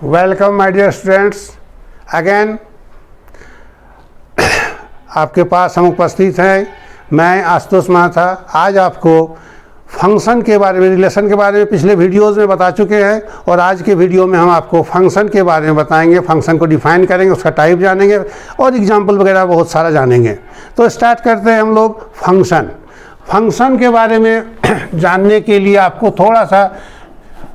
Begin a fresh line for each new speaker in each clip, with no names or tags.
Welcome my dear students again आपके पास हम उपस्थित हैं। मैं आशुतोष महाथा। आज आपको फंक्शन के बारे में, रिलेशन के बारे में पिछले वीडियोज़ में बता चुके हैं और आज के वीडियो में हम आपको फंक्शन के बारे में बताएंगे। फंक्शन को डिफाइन करेंगे, उसका टाइप जानेंगे और एग्जाम्पल वगैरह बहुत सारा जानेंगे। तो स्टार्ट करते हैं हम लोग फंक्शन के बारे में जानने के लिए आपको थोड़ा सा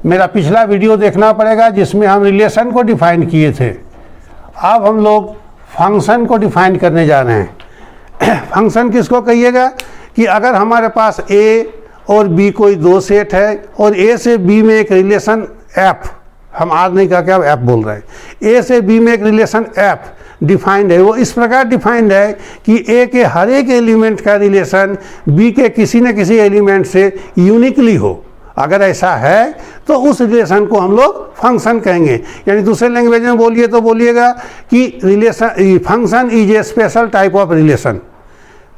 मेरा पिछला वीडियो देखना पड़ेगा जिसमें हम रिलेशन को डिफाइन किए थे। अब हम लोग फंक्शन को डिफाइन करने जा रहे हैं। फंक्शन किसको कहिएगा कि अगर हमारे पास ए और बी कोई दो सेट है और ए से बी में एक रिलेशन एफ, हम आर नहीं कहा, क्या एफ बोल रहे हैं, ए से बी में एक रिलेशन एफ डिफाइंड है। वो इस प्रकार डिफाइंड है कि ए के हर एक एलिमेंट का रिलेशन बी के किसी न किसी एलिमेंट से यूनिकली हो। अगर ऐसा है तो उस रिलेशन को हम लोग फंक्शन कहेंगे। यानी दूसरे लैंग्वेज में बोलिए तो बोलिएगा कि relation function is a special type of relation.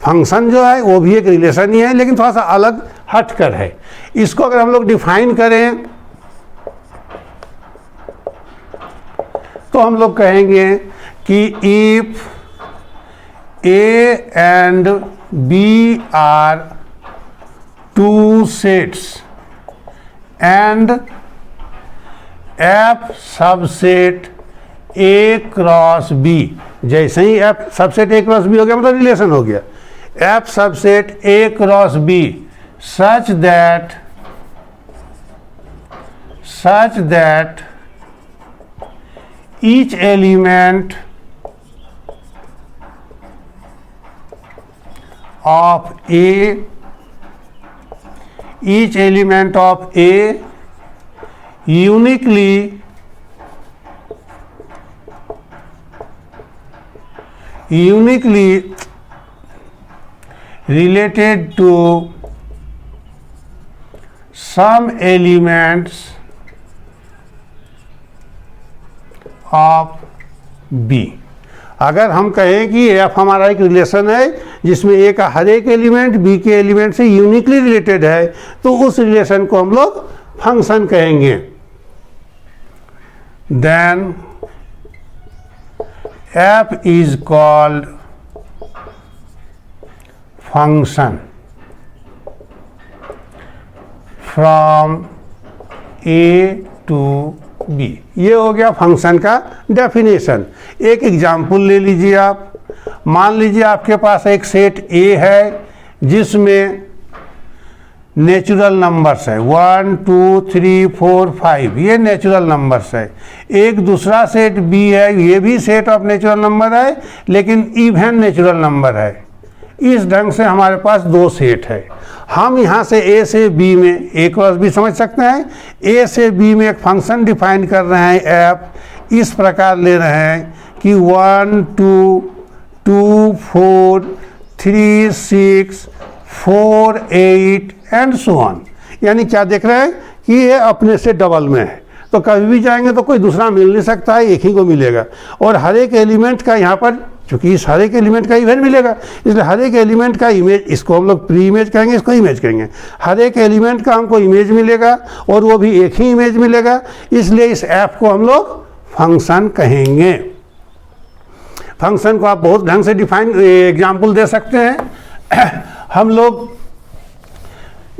Function जो है वो भी एक रिलेशन ही है लेकिन थोड़ा सा अलग हटकर है। इसको अगर हम लोग डिफाइन करें तो हम लोग कहेंगे कि if A and B are two sets and f subset a cross b, जैसे ही f subset a cross b हो गया मतलब रिलेशन हो गया। f subset a cross b such that each element of a uniquely related to some elements of B। अगर हम कहें कि एफ हमारा एक रिलेशन है जिसमें ए का हर एक एलिमेंट बी के एलिमेंट से यूनिकली रिलेटेड है तो उस रिलेशन को हम लोग फंक्शन कहेंगे। Then F is called function from A to B. ये हो गया फंक्शन का डेफिनेशन। एक एग्जाम्पल ले लीजिए आप। मान लीजिए आपके पास एक सेट ए है जिसमें नेचुरल नंबर्स है 1 2 3 4 5, ये नेचुरल नंबर्स है। एक दूसरा सेट बी है, ये भी सेट ऑफ नेचुरल नंबर है लेकिन इवन नेचुरल नंबर है। इस ढंग से हमारे पास दो सेट है। हम यहाँ से ए से बी में ए क्रॉस बी समझ सकते हैं। ए से बी में एक फंक्शन डिफाइन कर रहे हैं एफ। इस प्रकार ले रहे हैं कि 1 2 2 4 3 6 4 8 एंड सो ऑन। यानी क्या देख रहे हैं कि ये अपने से डबल में है, तो कभी भी जाएंगे तो कोई दूसरा मिल नहीं सकता है, एक ही को मिलेगा। और हर एक एलिमेंट का यहाँ पर चूँकि इस हर एक एलिमेंट का इवेंट मिलेगा इसलिए हर एक एलिमेंट का इमेज, इसको हम लोग प्री इमेज कहेंगे, इसको इमेज कहेंगे। हर एक एलिमेंट का हमको इमेज मिलेगा और वो भी एक ही इमेज मिलेगा, इसलिए इस ऐप को हम लोग फंक्शन कहेंगे। फंक्शन को आप बहुत ढंग से डिफाइन एग्जाम्पल दे सकते हैं। हम लोग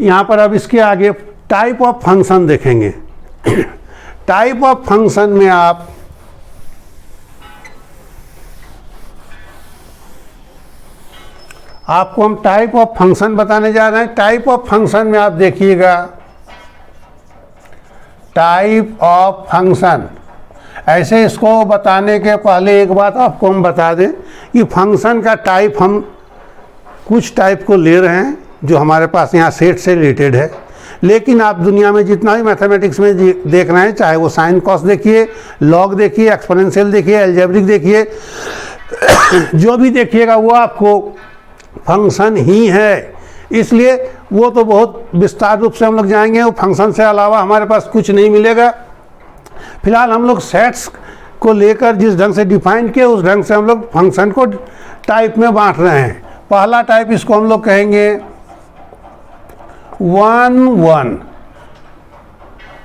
यहाँ पर अब इसके आगे टाइप ऑफ फंक्शन देखेंगे। टाइप ऑफ फंक्शन में आपको हम टाइप ऑफ फंक्शन बताने जा रहे हैं। टाइप ऑफ फंक्शन में आप देखिएगा, टाइप ऑफ फंक्शन। ऐसे इसको बताने के पहले एक बात आपको हम बता दें कि फंक्शन का टाइप हम कुछ टाइप को ले रहे हैं जो हमारे पास यहाँ सेट से रिलेटेड है। लेकिन आप दुनिया में जितना भी मैथमेटिक्स में देख रहे हैं, चाहे वो साइन कॉस देखिए, लॉग देखिए, एक्सपोनेंशियल देखिए, अलजेब्रिक देखिए, जो भी देखिएगा वो आपको फंक्शन ही है। इसलिए वो तो बहुत विस्तार रूप से हम लोग जाएंगे। वो फंक्शन से अलावा हमारे पास कुछ नहीं मिलेगा। फिलहाल हम लोग सेट्स को लेकर जिस ढंग से डिफाइन किए उस ढंग से हम लोग फंक्शन को टाइप में बांट रहे हैं। पहला टाइप इसको हम लोग कहेंगे 1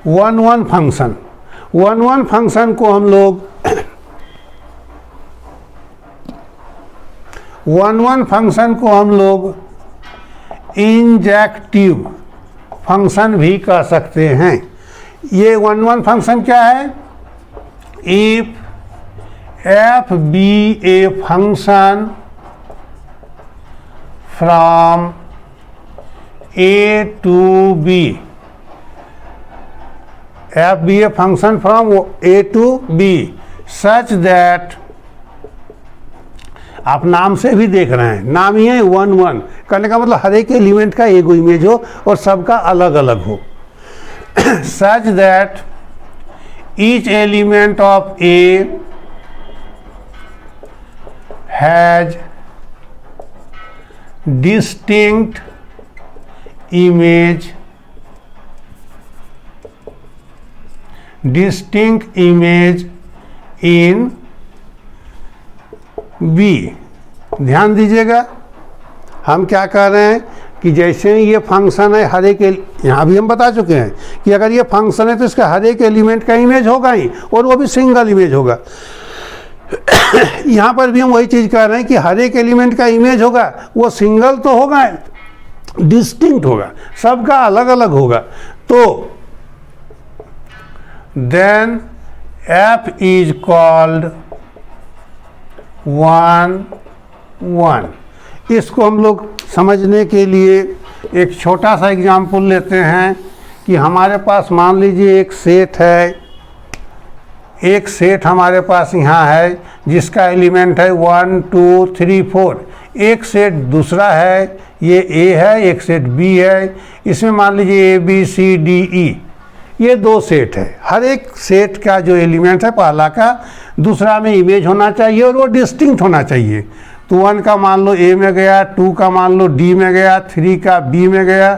1 फंक्शन। 1 फंक्शन को हम लोग 1 फंक्शन को हम लोग इंजेक्टिव फंक्शन भी कह सकते हैं। ये 1 फंक्शन क्या है? If f be a function from a to b, f be a function from a to b such that, आप नाम से भी देख रहे हैं, नाम ही है 1 करने का मतलब हर एक एलिमेंट का एगो इमेज हो और सबका अलग अलग हो। such that each element of A has distinct image in B। ध्यान दीजिएगा, हम क्या कर रहे हैं कि जैसे ही ये फंक्शन है, हर एक यहाँ भी हम बता चुके हैं कि अगर ये फंक्शन है तो इसका हर एक एलिमेंट का इमेज होगा ही, और वो भी सिंगल इमेज होगा। यहाँ पर भी हम वही चीज़ कर रहे हैं कि हर एक एलिमेंट का इमेज होगा, वो सिंगल तो होगा, डिस्टिंक्ट होगा, सबका अलग अलग होगा। तो देन f इज कॉल्ड 1 इसको हम लोग समझने के लिए एक छोटा सा एग्जाम्पल लेते हैं कि हमारे पास मान लीजिए एक सेट है, एक सेट हमारे पास यहाँ है जिसका एलिमेंट है 1 2 3 4। एक सेट दूसरा है, ये A है, एक सेट B है, इसमें मान लीजिए A B C D E, ये 2 सेट है। हर एक सेट का जो एलिमेंट है पहला का दूसरा में इमेज होना चाहिए और वो डिस्टिंक्ट होना चाहिए। तो 1 का मान लो A में गया, 2 का मान लो D में गया, 3 का B में गया,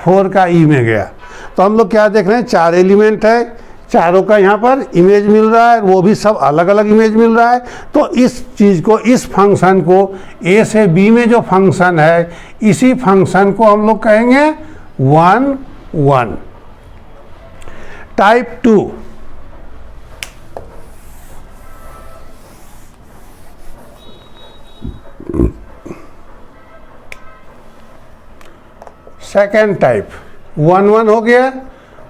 4 का E में गया। तो हम लोग क्या देख रहे हैं, 4 एलिमेंट है, चारों का यहाँ पर इमेज मिल रहा है, वो भी सब अलग अलग इमेज मिल रहा है। तो इस चीज़ को, इस फंक्शन को, A से B में जो फंक्शन है, इसी फंक्शन को हम लोग कहेंगे 1 टाइप 2। सेकेंड टाइप 1 हो गया,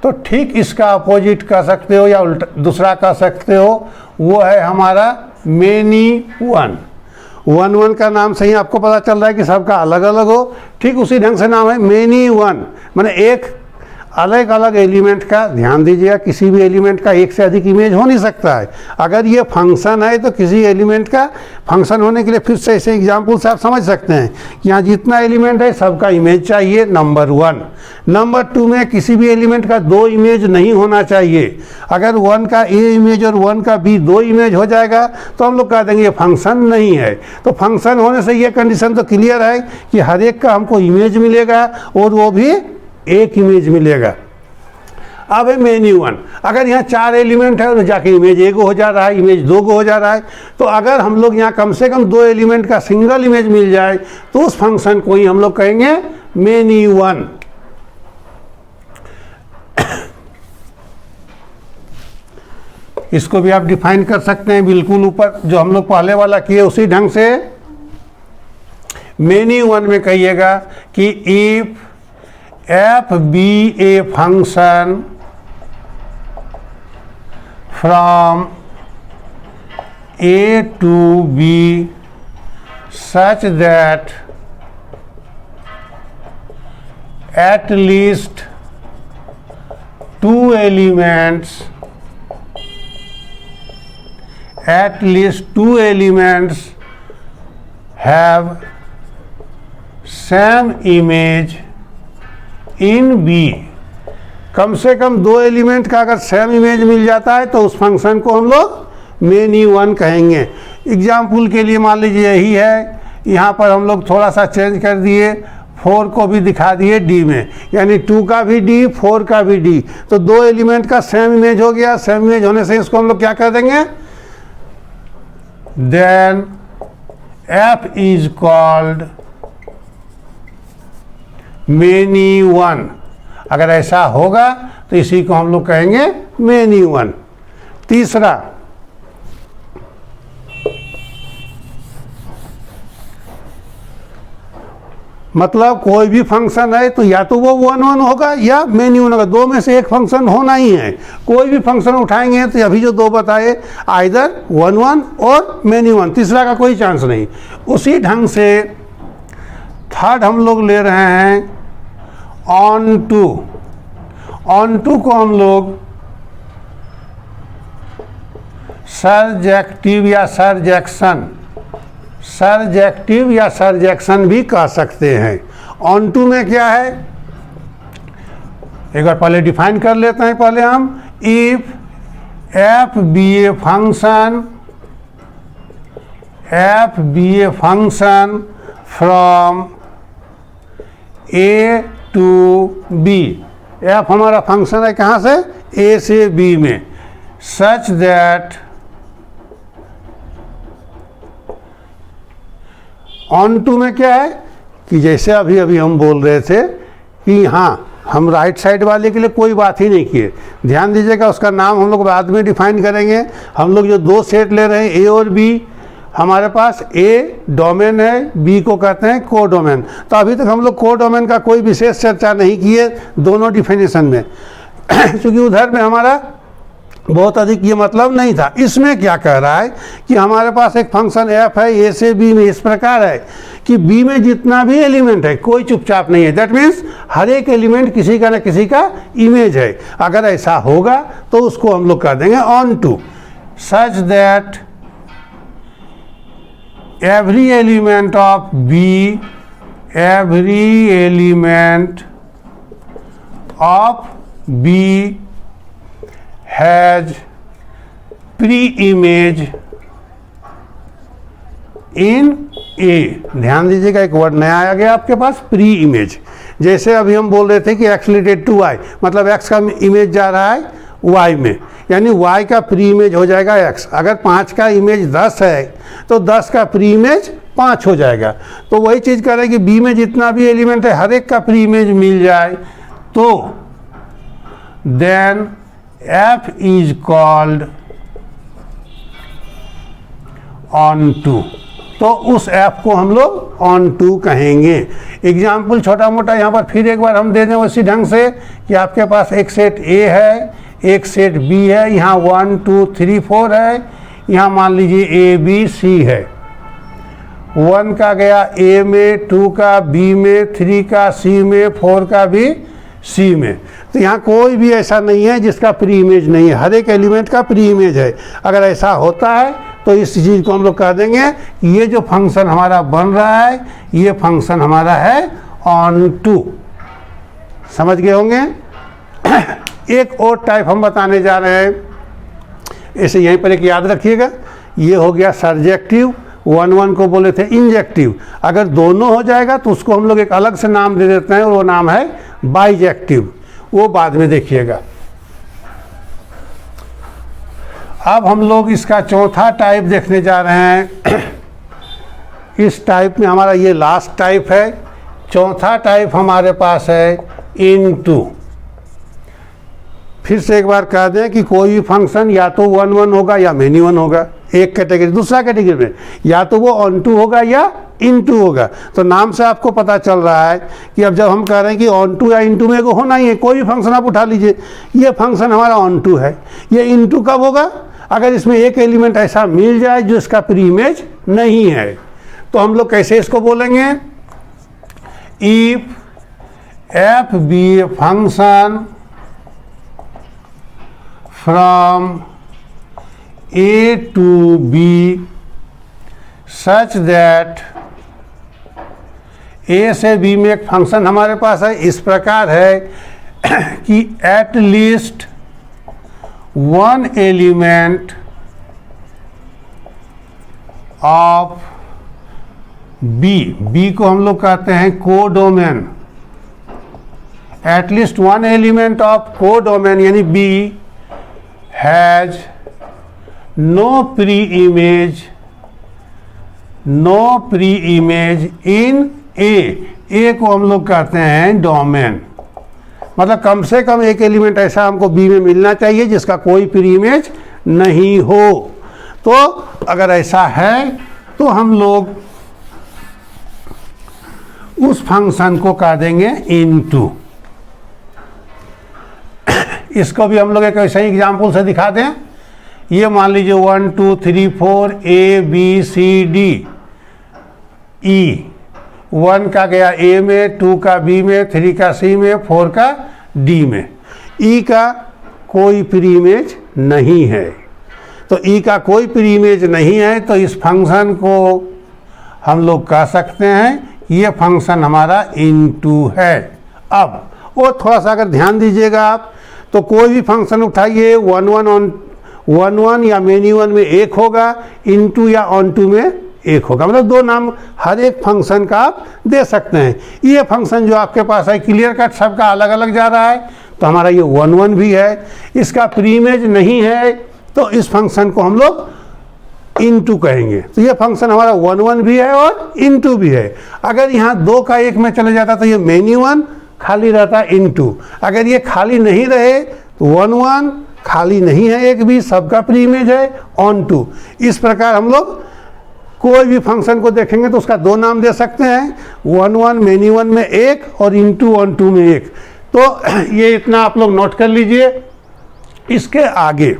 तो ठीक इसका अपोजिट कह सकते हो या उल्टा दूसरा कह सकते हो, वो है हमारा मेनी 1 का नाम से ही आपको पता चल रहा है कि सबका अलग अलग हो, ठीक उसी ढंग से नाम है मेनी 1, माने एक अलग अलग एलिमेंट का। ध्यान दीजिएगा, किसी भी एलिमेंट का एक से अधिक इमेज हो नहीं सकता है। अगर ये फंक्शन है तो किसी एलिमेंट का फंक्शन होने के लिए फिर से ऐसे एग्जाम्पल से आप समझ सकते हैं कि यहाँ जितना एलिमेंट है सबका इमेज चाहिए, नंबर 1। नंबर 2 में किसी भी एलिमेंट का 2 इमेज नहीं होना चाहिए। अगर 1 का A इमेज और 1 का B 2 इमेज हो जाएगा तो हम लोग कह देंगे ये फंक्शन नहीं है। तो फंक्शन होने से ये कंडीशन तो क्लियर है कि हर एक का हमको इमेज मिलेगा और वो भी एक इमेज मिलेगा। अब है मेनी 1, अगर यहाँ 4 एलिमेंट है तो जाके इमेज 1 हो जा रहा है, इमेज 2 हो जा रहा है। तो अगर हम लोग यहाँ कम से कम 2 एलिमेंट का सिंगल इमेज मिल जाए तो उस फंक्शन को ही हम लोग कहेंगे मेनी 1। इसको भी आप डिफाइन कर सकते हैं बिल्कुल ऊपर जो हम लोग पहले वाला किए उसी ढंग से। मेनी 1 में कहिएगा कि if f be a function from A to B such that at least 2 elements have same image in B। कम से कम 2 एलिमेंट का अगर सेम इमेज मिल जाता है तो उस फंक्शन को हम लोग मेनी 1 कहेंगे। एग्जाम्पल के लिए मान लीजिए यही है, यहाँ पर हम लोग थोड़ा सा चेंज कर दिए, 4 को भी दिखा दिए D में, यानी 2 का भी D 4 का भी D। तो 2 एलिमेंट का सेम इमेज हो गया। सेम इमेज होने से इसको हम लोग क्या कर देंगे, then F is called many 1। अगर ऐसा होगा तो इसी को हम लोग कहेंगे मेनी 1। तीसरा, मतलब कोई भी फंक्शन है तो या तो वो 1 1 होगा या मेनी 1 होगा, दो में से एक फंक्शन होना ही है। कोई भी फंक्शन उठाएंगे तो अभी जो दो बताए, आइदर 1 1 और मेनी 1, तीसरा का कोई चांस नहीं। उसी ढंग से थर्ड हम लोग ले रहे हैं ऑन टू। ऑन टू को हम लोग सर्जेक्टिव या सर्जेक्शन भी कह सकते हैं। ऑन टू में क्या है, एक बार पहले डिफाइन कर लेते हैं पहले हम। If F be a function from A to B, F हमारा फंक्शन है कहाँ से, ए से बी में, सच दैट ऑन टू में क्या है कि जैसे अभी अभी हम बोल रहे थे कि हाँ हम राइट साइड वाले के लिए कोई बात ही नहीं किए, ध्यान दीजिएगा, उसका नाम हम लोग बाद में डिफाइन करेंगे। हम लोग जो दो सेट ले रहे हैं ए और बी, हमारे पास ए डोमेन है, बी को कहते हैं को डोमेन। तो अभी तक हम लोग को डोमेन का कोई विशेष चर्चा नहीं किए दोनों डिफिनेशन में क्योंकि उधर में हमारा बहुत अधिक ये मतलब नहीं था। इसमें क्या कह रहा है कि हमारे पास एक फंक्शन एफ है ए से बी में, इस प्रकार है कि बी में जितना भी एलिमेंट है कोई चुपचाप नहीं है। दैट मीन्स हर एक एलिमेंट किसी का न किसी का इमेज है। अगर ऐसा होगा तो उसको हम लोग कह देंगे onto, such that every element of B, every element of B has pre-image in A। ध्यान दीजिएगा, एक वर्ड नया आ गया आपके पास, प्री इमेज। जैसे अभी हम बोल रहे थे कि x रिलेटेड टू y, मतलब x का इमेज जा रहा है y में, यानी y का प्री इमेज हो जाएगा x। अगर 5 का इमेज 10 है तो 10 का प्री इमेज 5 हो जाएगा। तो वही चीज़ कर रहे हैं कि b में जितना भी एलिमेंट है हर एक का प्री इमेज मिल जाए तो then f is called onto. तो उस ऐप को हम लोग ऑन टू कहेंगे। एग्जाम्पल छोटा मोटा यहाँ पर फिर एक बार हम दे दें उसी ढंग से कि आपके पास एक सेट ए है, एक सेट बी है, यहाँ 1 2 3 4 है, यहाँ मान लीजिए ए बी सी है। 1 का गया ए में, 2 का बी में, 3 का सी में, 4 का भी सी में। तो यहाँ कोई भी ऐसा नहीं है जिसका प्री इमेज नहीं है, हर एक एलिमेंट का प्री इमेज है। अगर ऐसा होता है तो इस चीज़ को हम लोग कह देंगे कि ये जो फंक्शन हमारा बन रहा है ये फंक्शन हमारा है ऑन टू। समझ गए होंगे। एक और टाइप हम बताने जा रहे हैं, इसे यहीं पर एक याद रखिएगा। ये हो गया सर्जेक्टिव, 1 1 को बोले थे इंजेक्टिव। अगर दोनों हो जाएगा तो उसको हम लोग एक अलग से नाम दे देते हैं और वो नाम है बाइजेक्टिव, वो बाद में देखिएगा। अब हम लोग इसका चौथा टाइप देखने जा रहे हैं। इस टाइप में हमारा ये लास्ट टाइप है। चौथा टाइप हमारे पास है इनटू। फिर से एक बार कह दें कि कोई भी फंक्शन या तो 1 1 होगा या मेनी 1 होगा, एक कैटेगरी। दूसरा कैटेगरी में या तो वो ऑन टू होगा या इनटू होगा। तो नाम से आपको पता चल रहा है कि अब जब हम कह रहे हैं कि ऑन टू या इनटू में को होना ही है, कोई भी फंक्शन आप उठा लीजिए, ये फंक्शन हमारा ऑन टू है। ये इनटू कब होगा? अगर इसमें एक एलिमेंट ऐसा मिल जाए जो इसका प्री इमेज नहीं है। तो हम लोग कैसे इसको बोलेंगे? If F be a function from A to B such that A से बी में एक फंक्शन हमारे पास है, इस प्रकार है कि at least one element of B, B को हम लोग कहते हैं codomain. At least one element of codomain यानी B has no preimage in A को हम लोग कहते हैं डोमेन। मतलब कम से कम एक एलिमेंट ऐसा हमको बी में मिलना चाहिए जिसका कोई प्री इमेज नहीं हो। तो अगर ऐसा है तो हम लोग उस फंक्शन को कह देंगे इनटू। इसको भी हम लोग एक ऐसे ही एग्जाम्पल से दिखा दें। ये मान लीजिए 1 2 3 4 A B C D E, 1 का गया A में, 2 का B में, 3 का C में, 4 का D में। E का कोई प्री इमेज नहीं है। तो E का कोई प्री इमेज नहीं है तो इस फंक्शन को हम लोग कह सकते हैं ये फंक्शन हमारा इनटू है। अब वो थोड़ा सा अगर ध्यान दीजिएगा आप, तो कोई भी फंक्शन उठाइए 1 1 या मेनी वन में एक होगा, इनटू या ऑन टू में एक होगा। मतलब दो नाम हर एक फंक्शन का आप दे सकते हैं। ये फंक्शन जो आपके पास है क्लियर कट सबका अलग अलग जा रहा है, तो हमारा ये 1 1 भी है। इसका प्री इमेज नहीं है तो इस फंक्शन को हम लोग इनटू कहेंगे। तो ये फंक्शन हमारा 1 1 भी है और इनटू भी है। अगर यहाँ 2 का 1 में चले जाता तो ये मेनी वन खाली रहता इनटू। अगर ये खाली नहीं रहे तो 1 1 खाली नहीं है, एक भी, सबका प्री इमेज है ऑन टू। इस प्रकार हम लोग कोई भी फंक्शन को देखेंगे तो उसका दो नाम दे सकते हैं, 1 1 मेनी वन में एक और इनटू ऑन टू में एक। तो ये इतना आप लोग नोट कर लीजिए। इसके आगे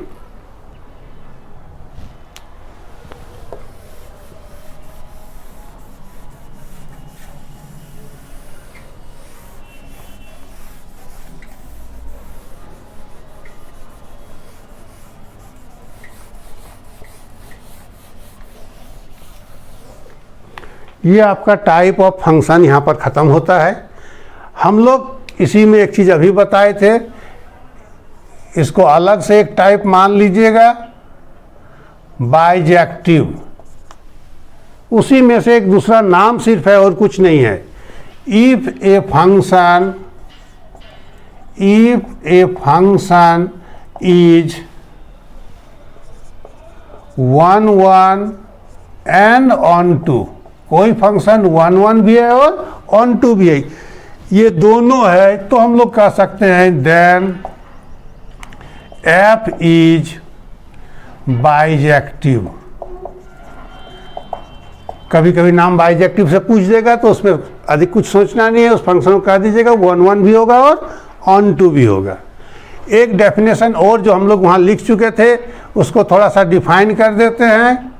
ये आपका टाइप ऑफ फंक्शन यहाँ पर ख़त्म होता है। हम लोग इसी में एक चीज़ अभी बताए थे, इसको अलग से एक टाइप मान लीजिएगा, बाइजेक्टिव। उसी में से एक दूसरा नाम सिर्फ है और कुछ नहीं है। If a function is 1 1 and onto, कोई फंक्शन 1 1 भी है और ऑन टू भी है, ये दोनों है, तो हम लोग कह सकते हैं देन एफ इज बाइजेक्टिव। कभी कभी नाम बाइजेक्टिव से पूछ देगा तो उसमें अधिक कुछ सोचना नहीं है, उस फंक्शन को कह दीजिएगा 1 1 भी होगा और ऑन टू भी होगा। एक डेफिनेशन और जो हम लोग वहाँ लिख चुके थे उसको थोड़ा सा डिफाइन कर देते हैं।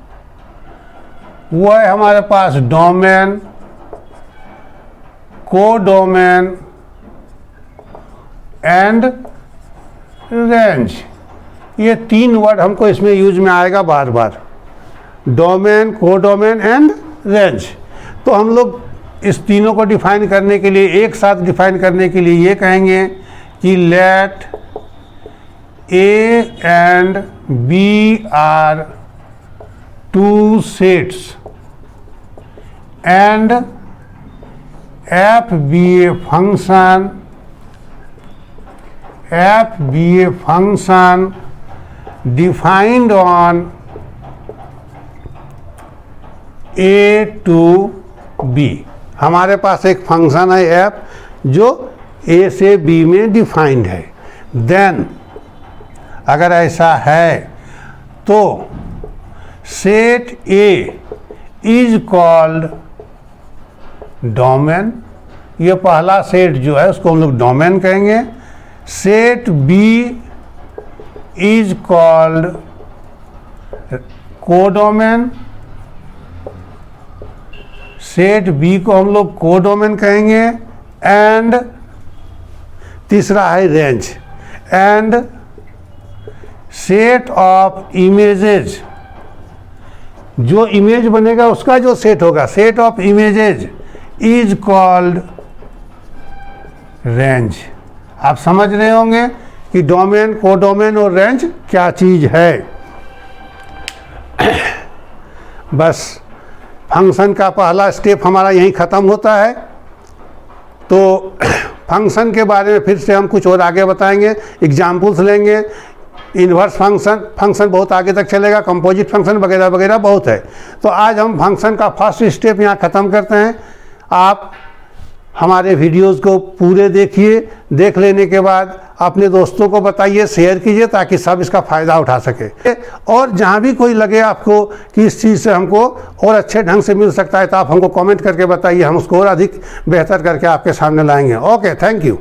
वो है हमारे पास डोमेन, कोडोमेन एंड रेंज। ये 3 वर्ड हमको इसमें यूज में आएगा बार बार, डोमेन, कोडोमेन एंड रेंज। तो हम लोग इस तीनों को डिफाइन करने के लिए, एक साथ डिफाइन करने के लिए ये कहेंगे कि let A and B are 2 sets and f be a function defined on a to b। हमारे पास एक फंक्शन है f जो a से b में डिफाइंड है। देन अगर ऐसा है तो set a is called domain. ये पहला सेट जो है उसको हम लोग डोमेन कहेंगे। Set B is called codomain, set B को हम लोग कोडोमेन कहेंगे। एंड तीसरा है range, and set of images, जो इमेज बनेगा उसका जो सेट होगा, set of images is called range. आप समझ रहे होंगे कि डोमेन, कोडोमेन और रेंज क्या चीज है। बस फंक्शन का पहला स्टेप हमारा यहीं ख़त्म होता है। तो फंक्शन के बारे में फिर से हम कुछ और आगे बताएंगे, एग्जाम्पल्स लेंगे। इन्वर्स फंक्शन बहुत आगे तक चलेगा, कंपोजिट फंक्शन वगैरह वगैरह बहुत है। तो आज हम फंक्शन का फर्स्ट स्टेप यहाँ ख़त्म करते हैं। आप हमारे वीडियोज़ को पूरे देखिए, देख लेने के बाद अपने दोस्तों को बताइए, शेयर कीजिए ताकि सब इसका फ़ायदा उठा सके। और जहाँ भी कोई लगे आपको कि इस चीज़ से हमको और अच्छे ढंग से मिल सकता है तो आप हमको कमेंट करके बताइए, हम उसको और अधिक बेहतर करके आपके सामने लाएंगे। Okay, thank you.